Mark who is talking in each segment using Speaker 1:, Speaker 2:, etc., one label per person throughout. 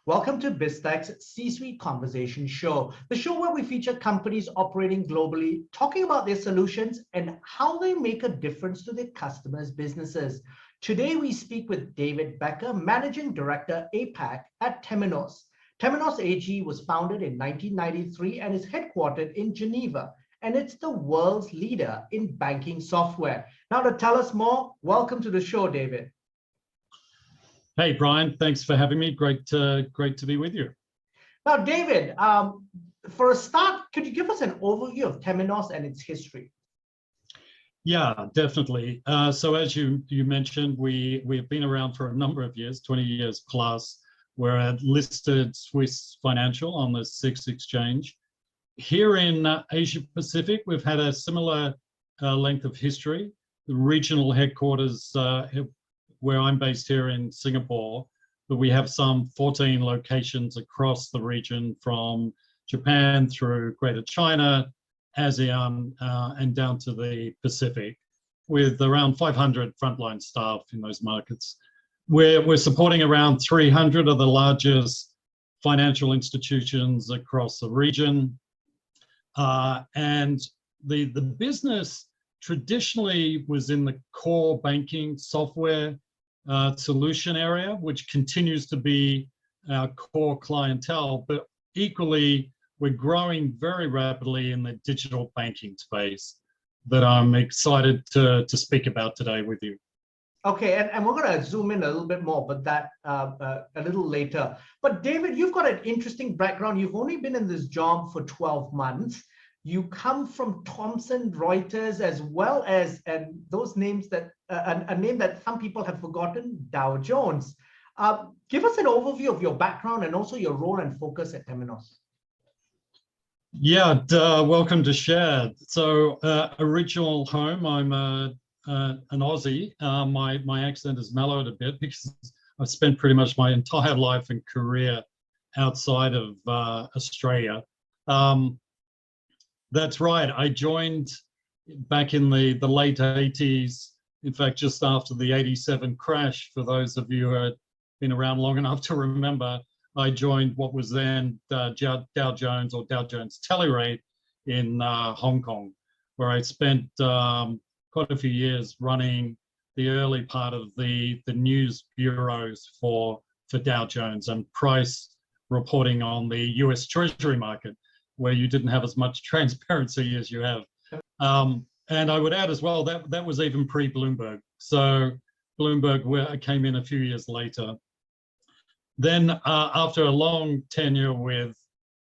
Speaker 1: Welcome to Biztech C-Suite Conversations Show, the show where we feature companies operating globally, talking about their solutions and how they make a difference to their customers' businesses. Today, we speak with David Becker, Managing Director, APAC at Temenos. Temenos AG was founded in 1993 and is headquartered in Geneva, and it's the world's leader in banking software. Now, to tell us more, welcome to the show, David.
Speaker 2: Hey, Brian, thanks for having me. Great to be with you.
Speaker 1: Now, David, for a start, could you give us an overview of Temenos and its history?
Speaker 2: Yeah, definitely. So as you mentioned, we've been around for a number of years, 20 years plus. We're a listed Swiss financial on the SIX exchange. Here in Asia Pacific, we've had a similar length of history. The regional headquarters where I'm based here in Singapore, but we have some 14 locations across the region from Japan through Greater China, ASEAN, and down to the Pacific, with around 500 frontline staff in those markets. We're supporting around 300 of the largest financial institutions across the region. And the business traditionally was in the core banking software solution area, which continues to be our core clientele, but equally, we're growing very rapidly in the digital banking space that I'm excited to speak about today with you.
Speaker 1: Okay, and we're going to zoom in a little bit more, but that a little later. But David, you've got an interesting background. You've only been in this job for 12 months. You come from Thomson Reuters, as well as, and those names that, a name that some people have forgotten, Dow Jones. Give us an overview of your background and also your role and focus at Temenos.
Speaker 2: Yeah, welcome to share. So original home, I'm an Aussie. My accent is mellowed a bit because I've spent pretty much my entire life and career outside of Australia. That's right. I joined back in the late 80s, in fact, just after the 87 crash. For those of you who had been around long enough to remember, I joined what was then Dow Jones or Dow Jones Telerate in Hong Kong, where I spent quite a few years running the early part of the news bureaus for Dow Jones and price reporting on the US Treasury market, where you didn't have as much transparency as you have. And I would add as well, that was even pre-Bloomberg. So Bloomberg came in a few years later. Then after a long tenure with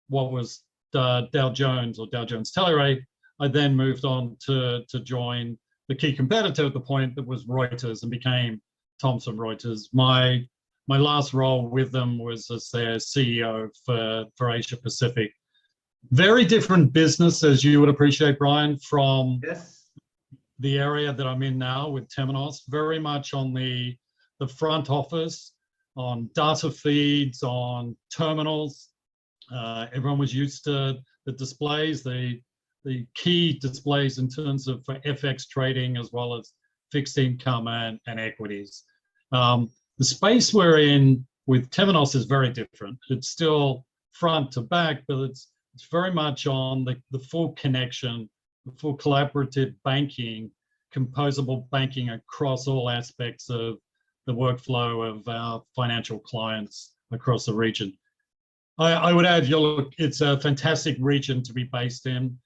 Speaker 2: what was Dow Jones or Dow Jones Telerate, I then moved on to join the key competitor at the point that was Reuters and became Thomson Reuters. My last role with them was as their CEO for Asia Pacific. Very different business, as you would appreciate, Brian, from the area that I'm in now with Temenos. Very much on the front office, on data feeds, on terminals. Everyone was used to the displays, the key displays in terms of for FX trading, as well as fixed income and equities. The space we're in with Temenos is very different. It's still front to back, but it's very much on the full connection, the full collaborative banking, composable banking across all aspects of the workflow of our financial clients across the region. I would add, it's a fantastic region to be based in.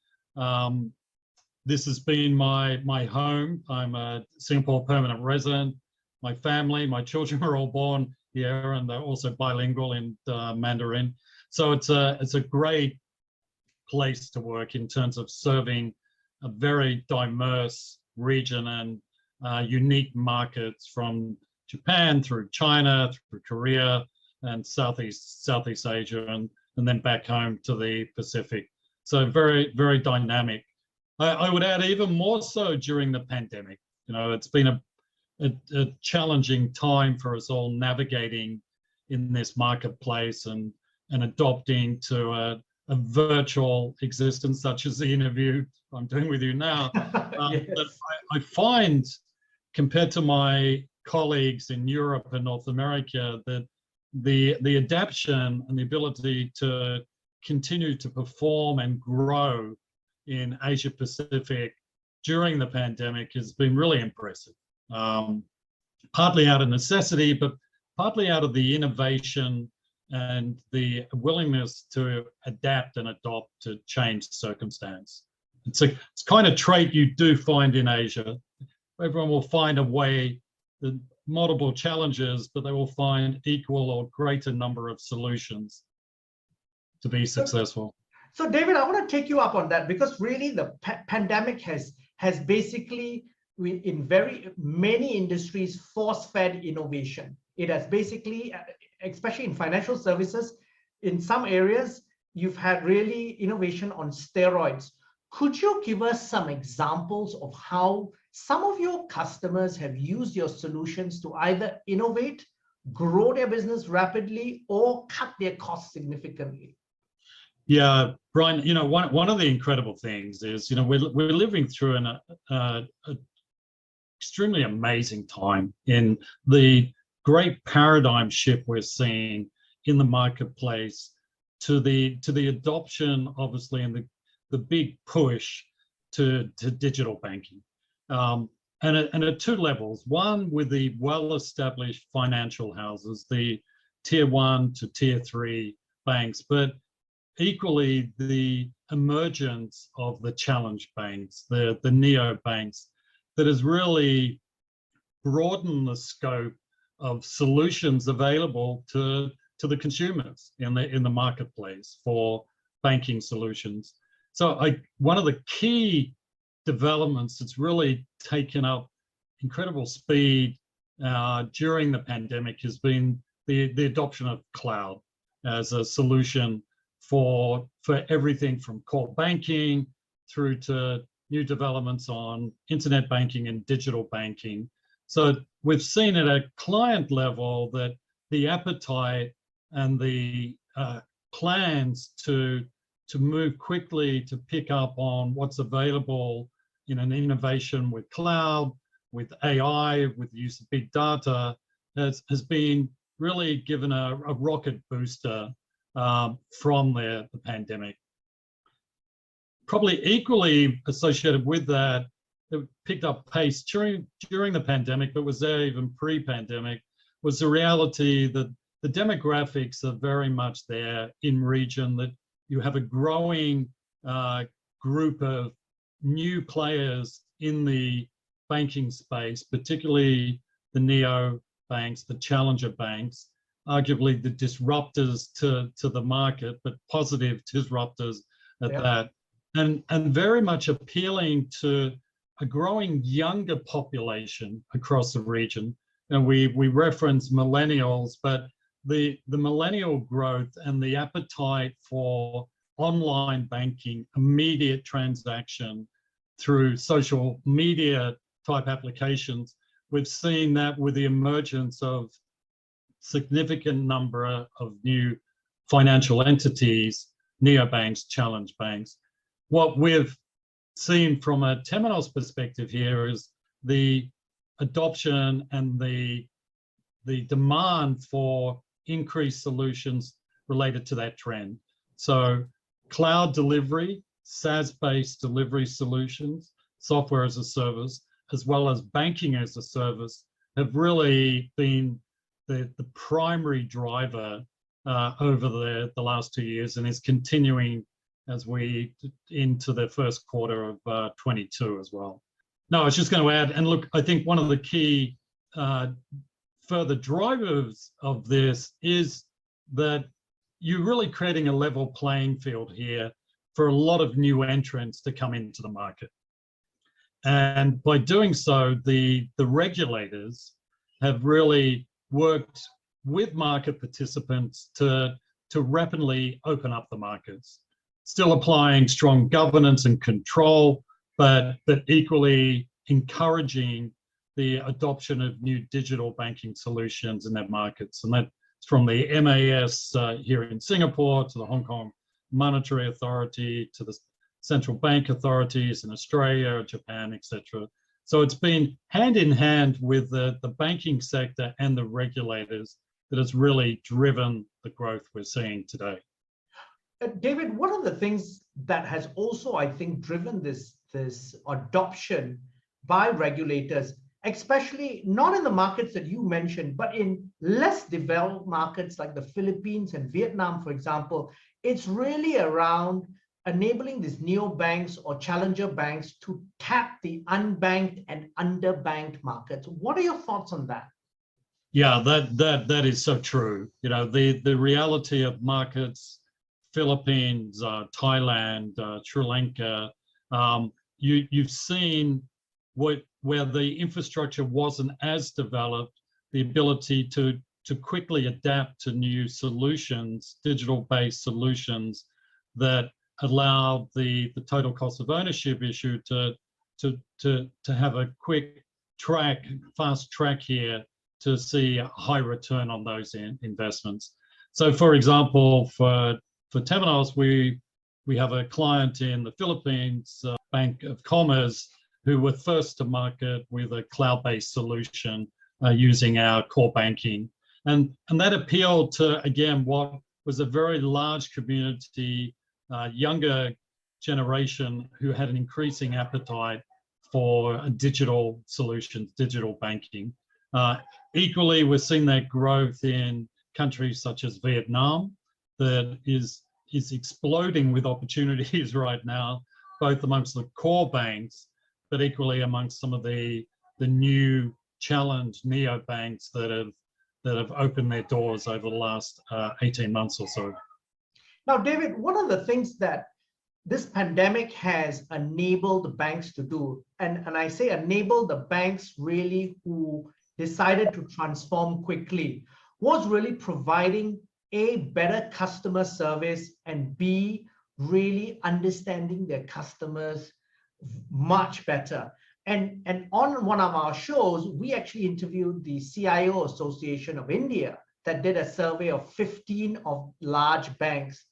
Speaker 2: This has been my home. I'm a Singapore permanent resident. My family, my children are all born here, and they're also bilingual in Mandarin. So it's a great place to work in terms of serving a very diverse region and unique markets from Japan through China, through Korea and Southeast Asia, and then back home to the Pacific. So very, very dynamic. I would add even more so during the pandemic. You know, it's been a challenging time for us all navigating in this marketplace and adopting to a virtual existence, such as the interview I'm doing with you now.
Speaker 1: Yes.
Speaker 2: But I find, compared to my colleagues in Europe and North America, that the adaptation and the ability to continue to perform and grow in Asia Pacific during the pandemic has been really impressive. Partly out of necessity, but partly out of the innovation and the willingness to adapt and adopt to changed circumstance. It's kind of trait you do find in Asia. Everyone will find a way, the multiple challenges, but they will find equal or greater number of solutions to be successful.
Speaker 1: So David, I want to take you up on that, because really the pandemic has basically, in very many industries, force-fed innovation. It has basically, especially in financial services, in some areas, you've had really innovation on steroids. Could you give us some examples of how some of your customers have used your solutions to either innovate, grow their business rapidly, or cut their costs significantly?
Speaker 2: Yeah, Brian, one of the incredible things is, we're living through an extremely amazing time in the great paradigm shift we're seeing in the marketplace to the adoption, obviously, and the big push to digital banking. And at two levels. One, with the well-established financial houses, the tier 1 to tier 3 banks, but equally the emergence of the challenge banks, the neo banks, that has really broadened the scope of solutions available to the consumers in the marketplace for banking solutions. So one of the key developments that's really taken up incredible speed during the pandemic has been the adoption of cloud as a solution for everything from core banking through to new developments on internet banking and digital banking. So we've seen at a client level that the appetite and the plans to move quickly to pick up on what's available in an innovation with cloud, with AI, with the use of big data, has been really given a rocket booster from the pandemic. Probably equally associated with that, it picked up pace during the pandemic, but was there even pre-pandemic, was the reality that the demographics are very much there in region, that you have a growing group of new players in the banking space, particularly the neo banks, the challenger banks, arguably the disruptors to the market, but positive disruptors at that, and very much appealing to a growing younger population across the region. And we reference millennials, but the millennial growth and the appetite for online banking, immediate transaction through social media type applications, we've seen that with the emergence of significant number of new financial entities, neobanks, challenge banks. What we've seen from a Temenos perspective here is the adoption and the demand for increased solutions related to that trend. So cloud delivery, SaaS-based delivery solutions, software as a service, as well as banking as a service, have really been the primary driver over the last 2 years, and is continuing as we into the first quarter of 22 as well. No, I was just going to add, and look, I think one of the key further drivers of this is that you're really creating a level playing field here for a lot of new entrants to come into the market. And by doing so, the regulators have really worked with market participants to rapidly open up the markets, still applying strong governance and control, but equally encouraging the adoption of new digital banking solutions in their markets. And that's from the MAS here in Singapore to the Hong Kong Monetary Authority to the central bank authorities in Australia, Japan, etc. So it's been hand in hand with the banking sector and the regulators that has really driven the growth we're seeing today.
Speaker 1: David, one of the things that has also, I think, driven this adoption by regulators, especially not in the markets that you mentioned, but in less developed markets like the Philippines and Vietnam, for example, it's really around enabling these neobanks or challenger banks to tap the unbanked and underbanked markets. What are your thoughts on that?
Speaker 2: Yeah, that is so true. You know, the reality of markets, Philippines, Thailand, Sri Lanka, you've seen where the infrastructure wasn't as developed, the ability to quickly adapt to new solutions, digital-based solutions that allow the total cost of ownership issue to have a quick track, fast track here to see a high return on those investments. So, for example, for Temenos, we have a client in the Philippines, Bank of Commerce, who were first to market with a cloud-based solution using our core banking. And that appealed to, again, what was a very large community, younger generation who had an increasing appetite for digital solutions, digital banking. Equally, we're seeing that growth in countries such as Vietnam that is exploding with opportunities right now, both amongst the core banks, but equally amongst some of the new challenged neobanks that have opened their doors over the last 18 months or so.
Speaker 1: Now, David, one of the things that this pandemic has enabled banks to do, and I say enable the banks really who decided to transform quickly, was really providing A, better customer service, and B, really understanding their customers much better. And on one of our shows, we actually interviewed the CIO Association of India that did a survey of 15 of large banks.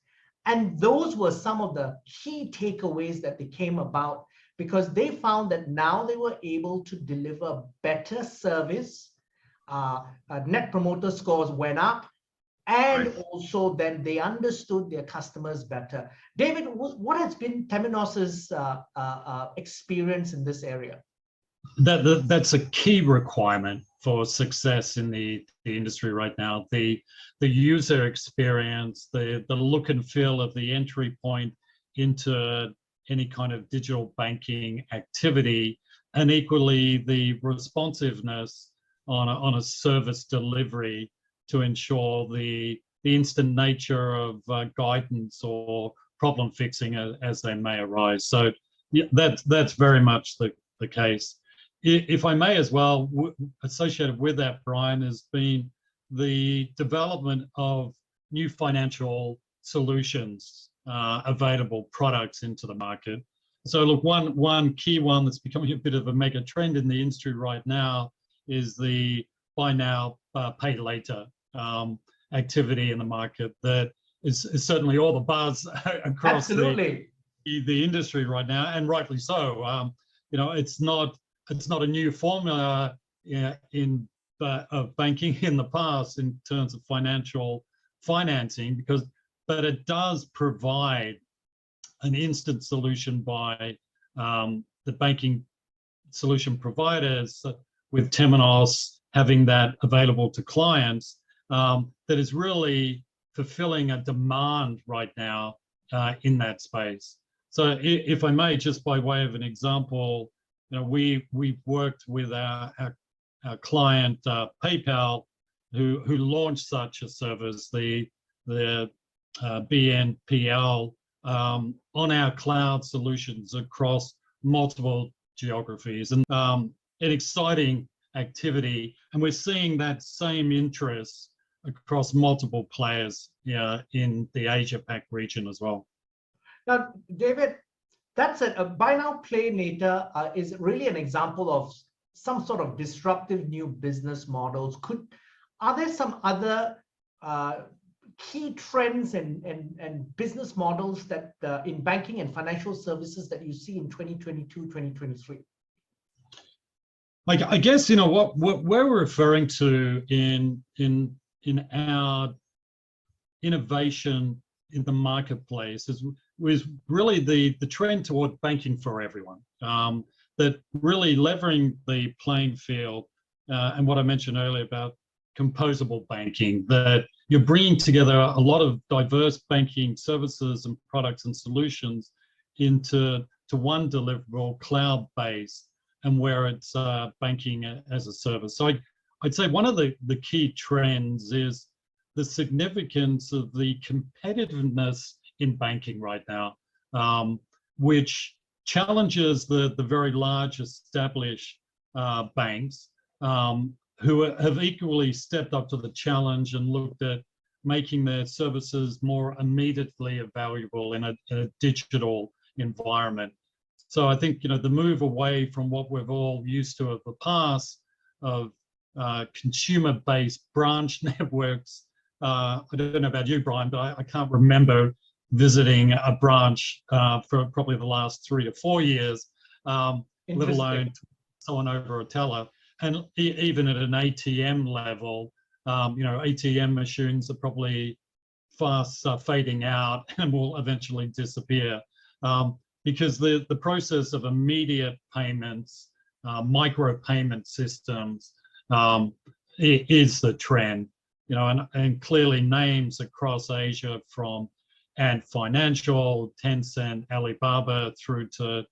Speaker 1: And those were some of the key takeaways that they came about, because they found that now they were able to deliver better service, net promoter scores went up, and
Speaker 2: Right.
Speaker 1: also then they understood their customers better. David, what has been Temenos's experience in this area?
Speaker 2: That's a key requirement for success in the industry right now. The user experience, the look and feel of the entry point into any kind of digital banking activity, and equally the responsiveness on a service delivery to ensure the instant nature of guidance or problem fixing as they may arise. So yeah, that's very much the case. If I may as well, associated with that, Brian, has been the development of new financial solutions, available products into the market. So look, one key one that's becoming a bit of a mega trend in the industry right now is the buy now, pay later activity in the market that is certainly all the buzz across the industry right now, and rightly so. You know, it's not a new formula of banking in the past in terms of financial financing, but it does provide an instant solution by the banking solution providers, with Temenos having that available to clients, that is really fulfilling a demand right now in that space. So if I may, just by way of an example, you know, we've worked with our client PayPal, who launched such a service, the BNPL, on our cloud solutions across multiple geographies, and an exciting activity. And we're seeing that same interest across multiple players in the Asia-Pac region as well.
Speaker 1: Now, David, that's a buy now, pay later is really an example of some sort of disruptive new business models. Are there some other key trends and business models that in banking and financial services that you see in 2022, 2023?
Speaker 2: I guess, you know, what we're referring to in in our innovation in the marketplace was really the trend toward banking for everyone. That really leveraging the playing field and what I mentioned earlier about composable banking, that you're bringing together a lot of diverse banking services and products and solutions into one deliverable, cloud-based, and where it's banking as a service. So I'd say one of the key trends is the significance of the competitiveness in banking right now, which challenges the very large established banks who have equally stepped up to the challenge and looked at making their services more immediately available in a digital environment. So I think, the move away from what we've all used to of the past of consumer-based branch networks. I don't know about you, Brian, but I can't remember visiting a branch for probably the last 3 to 4 years, let alone someone over a teller. And even at an ATM level, ATM machines are probably fast fading out and will eventually disappear because the process of immediate payments, micro payment systems is the trend. And clearly names across Asia from Ant Financial, Tencent, Alibaba, through to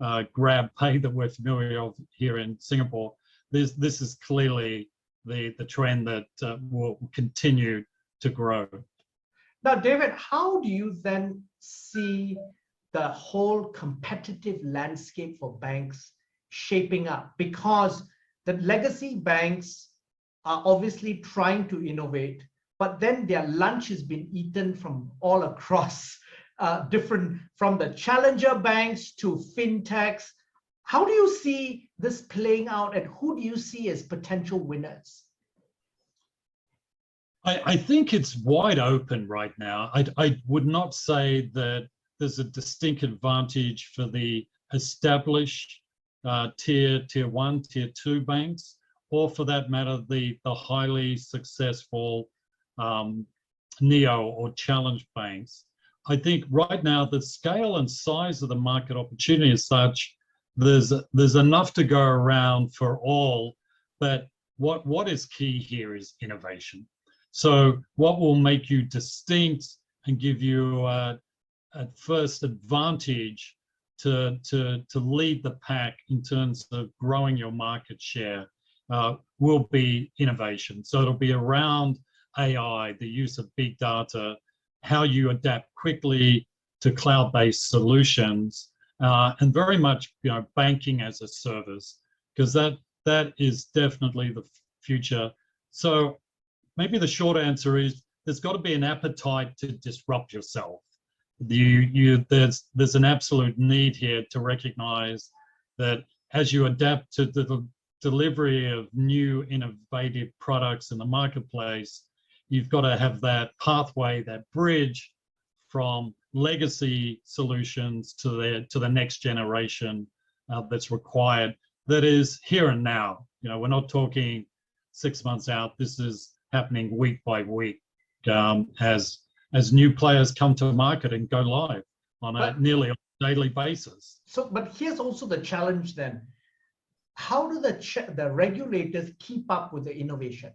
Speaker 2: GrabPay that we're familiar with here in Singapore. This is clearly the trend that will continue to grow.
Speaker 1: Now, David, how do you then see the whole competitive landscape for banks shaping up? Because the legacy banks are obviously trying to innovate, but then their lunch has been eaten from all across, different, from the challenger banks to fintechs. How do you see this playing out, and who do you see as potential winners?
Speaker 2: I think it's wide open right now. I would not say that there's a distinct advantage for the established tier 1, tier 2 banks, or for that matter, the highly successful neo or challenge banks. I think right now the scale and size of the market opportunity is such there's enough to go around for all, but what is key here is innovation. So what will make you distinct and give you a first advantage to lead the pack in terms of growing your market share will be innovation. So it'll be around AI, the use of big data, how you adapt quickly to cloud-based solutions, and very much banking as a service, because that is definitely the future. So maybe the short answer is there's got to be an appetite to disrupt yourself. There's an absolute need here to recognize that as you adapt to the delivery of new innovative products in the marketplace, you've got to have that pathway, that bridge from legacy solutions to the next generation that's required, that is here and now. We're not talking 6 months out. This is happening week by week as new players come to market and go live on a nearly daily basis.
Speaker 1: So, but here's also the challenge then. How do the regulators keep up with the innovation?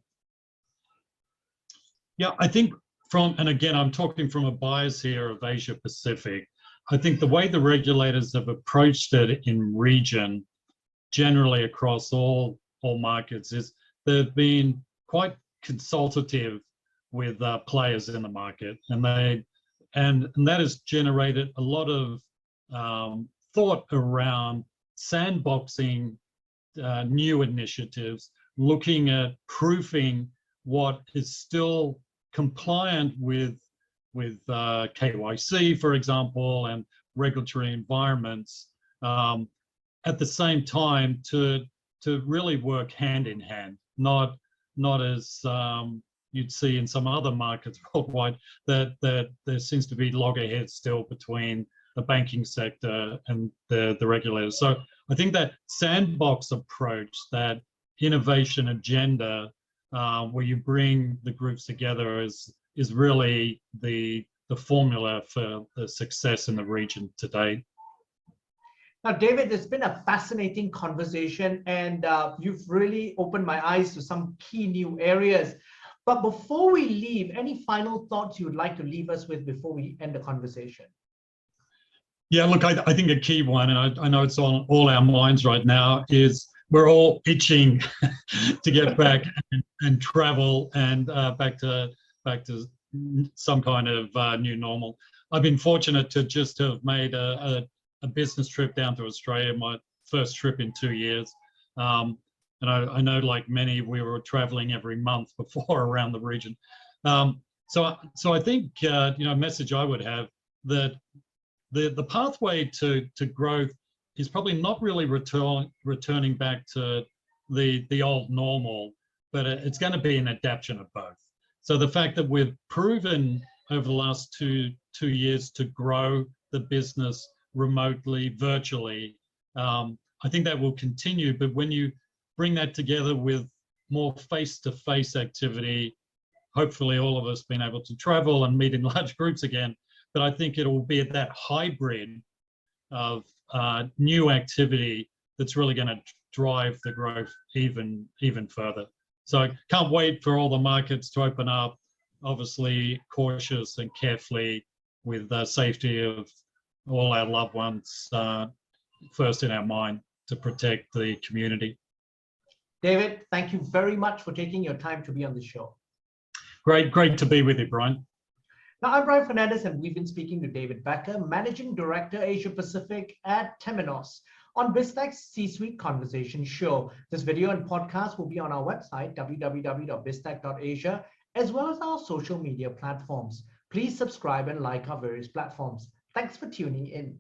Speaker 2: Yeah, I think and again, I'm talking from a bias here of Asia Pacific. I think the way the regulators have approached it in region, generally across all markets, is they've been quite consultative with players in the market, and that has generated a lot of thought around sandboxing new initiatives, looking at proofing what is still compliant with KYC, for example, and regulatory environments, at the same time to really work hand in hand, not as you'd see in some other markets worldwide, that there seems to be loggerheads still between the banking sector and the regulators. So I think that sandbox approach, that innovation agenda, where you bring the groups together is really the formula for the success in the region today.
Speaker 1: Now, David, it's been a fascinating conversation, and you've really opened my eyes to some key new areas. But before we leave, any final thoughts you would like to leave us with before we end the conversation?
Speaker 2: Yeah, look, I think a key one, and I know it's on all our minds right now, is we're all itching to get back and travel and back to some kind of new normal. I've been fortunate to just have made a business trip down to Australia, my first trip in 2 years. And I know, like many, we were traveling every month before around the region. So I think, a message I would have, that the pathway to growth is probably not really returning back to the old normal, but it's going to be an adaptation of both. So the fact that we've proven over the last two years to grow the business remotely, virtually, I think that will continue. But when you bring that together with more face-to-face activity, hopefully all of us being able to travel and meet in large groups again, but I think it will be that hybrid of new activity that's really going to drive the growth even further. So I can't wait for all the markets to open up, obviously cautious and carefully, with the safety of all our loved ones first in our mind, to protect the community.
Speaker 1: David, thank you very much for taking your time to be on the show.
Speaker 2: Great to be with you, Brian.
Speaker 1: Now, I'm Brian Fernandez, and we've been speaking to David Becker, Managing Director, Asia Pacific at Temenos, on Biztech C-Suite Conversations Show. This video and podcast will be on our website, www.biztech.asia, as well as our social media platforms. Please subscribe and like our various platforms. Thanks for tuning in.